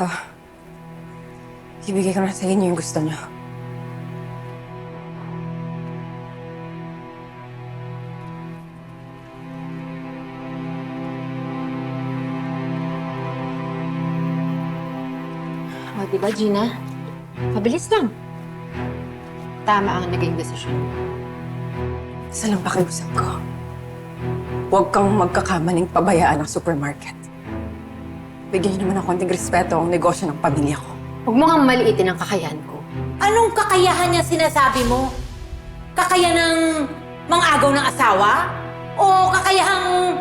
Ito. Ibigay ko na sa inyo yung gusto niyo. O, diba, Gina? Mabilis lang. Tama ang naging desisyon. Isa lang pakiusap ko. Huwag kang magkakamaling pabayaan ang supermarket. Bigyan niyo naman ng konting respeto ang negosyo ng pamilya ko. Huwag mo kang maliitin ang kakayahan ko. Anong kakayahan niya sinasabi mo? Kakayahan ng mangagaw ng asawa? O kakayahang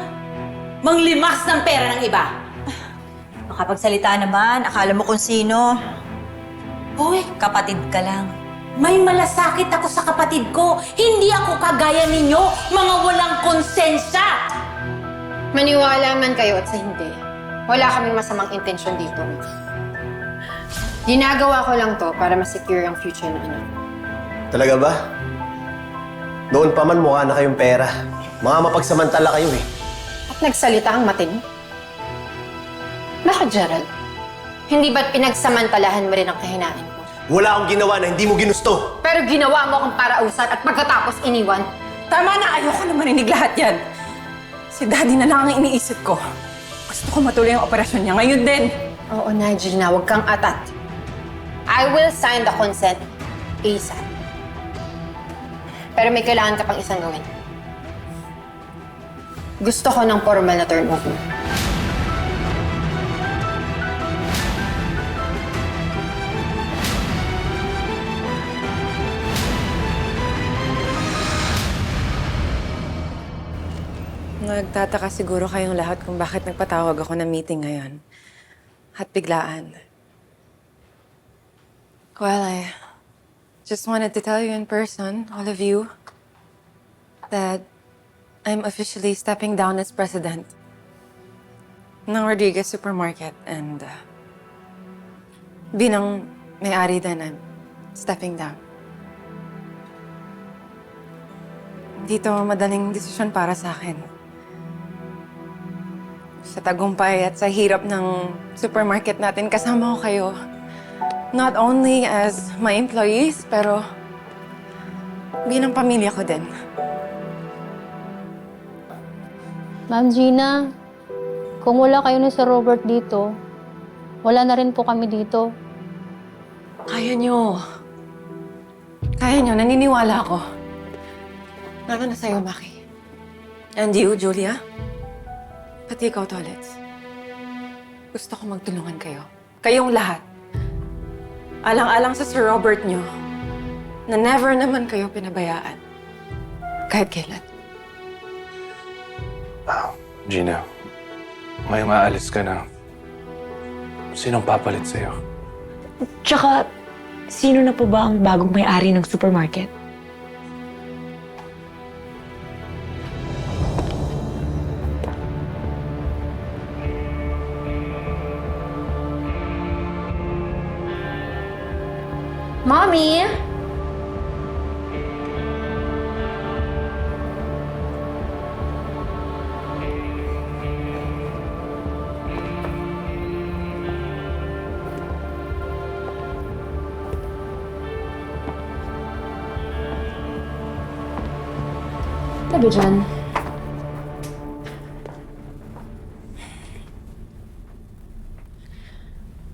manglimas ng pera ng iba? Makapagsalita naman, akala mo kung sino. Hoy, Kapatid ka lang. may malasakit ako sa kapatid ko. Hindi ako kagaya ninyo, mga walang konsensya. Maniwala man kayo at sa hindi, wala kaming masamang intensyon dito. Ginagawa ko lang to para ma-secure ang future ng anak. Talaga ba? Noon pa man mukha na kayong pera. Mga mapagsamantala kayo eh. At nagsalita ang matino. Bakit, Gerald? Hindi ba't pinagsamantalahan mo rin ang kahinaan ko? Wala akong ginawa na hindi mo ginusto. Pero ginawa mo akong parausan at pagkatapos iniwan. Tama na, ayoko na marinig lahat yan. Si Daddy na lang ang iniisip ko. Gusto ko matuloy ang operasyon niya ngayon din. Oo na, Gina. Huwag kang atat. I will sign the consent ASAP. Pero may kailangan ka pang isang gawin. Gusto ko ng formal na turnover. Nagtataka siguro kayong lahat kung bakit nagpatawag ako ng meeting ngayon. At biglaan. Well, I just wanted to tell you in person, all of you, that I'm officially stepping down as president ng Rodriguez Supermarket and bilang may-ari din, I'm stepping down. Dito madaling desisyon para sa akin. Sa tagumpay at sa hirap ng supermarket natin, kasama ko kayo. Not only as my employees, pero bilang pamilya ko din. Ma'am Gina, kung wala kayo ni Sir Robert dito, wala na rin po kami dito. Kaya nyo. Kaya nyo, naniniwala ako. Lalo na sa'yo, Maki. And you, Julia? Pati ikaw, Tolets. Gusto ko magtulungan kayo. Kayong lahat. Alang-alang sa Sir Robert nyo, na never naman kayo pinabayaan. Kahit kailan. Gina, ngayong aalis ka na. Sinong papalit sa'yo? Tsaka, sino na po ba ang bagong may-ari ng supermarket? Mommy! Tabi dyan.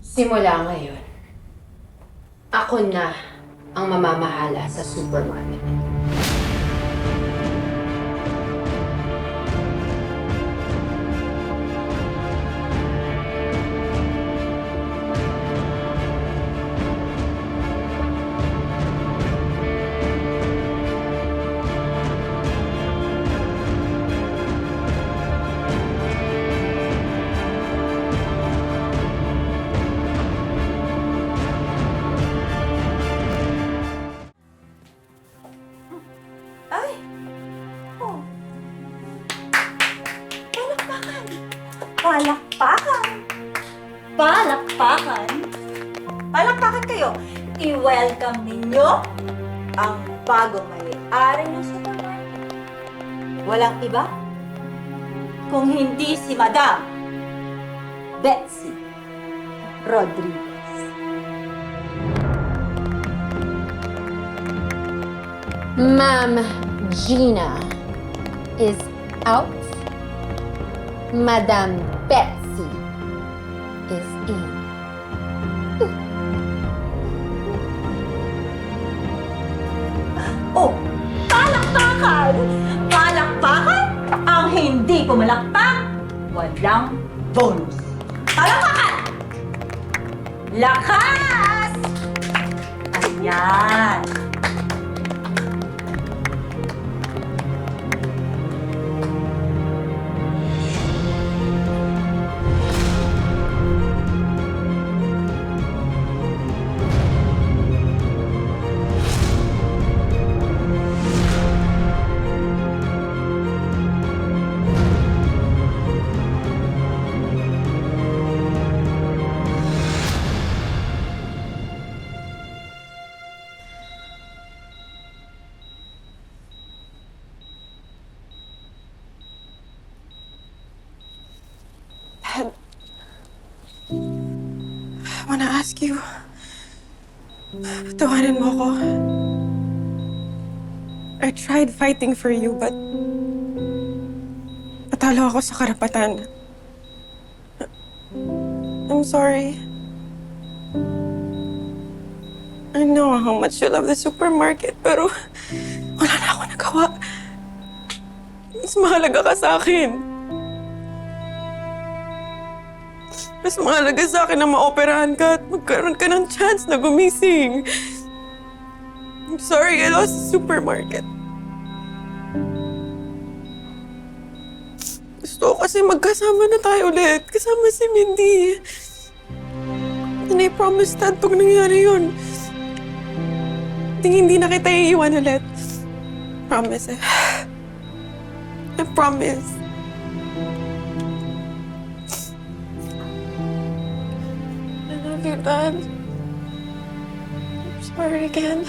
Simula ngayon, ako na ang mamamahala sa supermarket. Palakpakan! Palakpakan! Palakpakan kayo! I-welcome ninyo ang bagong may-ari ng supermarket. Walang iba kung hindi si Madam Betsy Rodriguez. Ma'am Gina is out. Madam Betsy is in. Oh, palakpakan! Palakpakan? Ang hindi pumalakpak, walang bonus. Palakpakan! Lakas! Ayan. Dad, I wanna ask you. Tawanan mo ko. I tried fighting for you, but natalo ako sa karapatan. I'm sorry. I know how much you love the supermarket, pero wala na ako nagawa. Mas mahalaga ka sa akin. Mas mahalaga sa akin na maoperahan ka at magkaroon ka ng chance na gumising. I'm sorry, I lost the supermarket. Gusto ko kasi magkasama na tayo ulit. Kasama si Mindy. And I promise, Dad, pag nangyari yun, hindi na kita iiwan ulit. Promise, eh. I promise. I love you, Dad. I'm sorry again.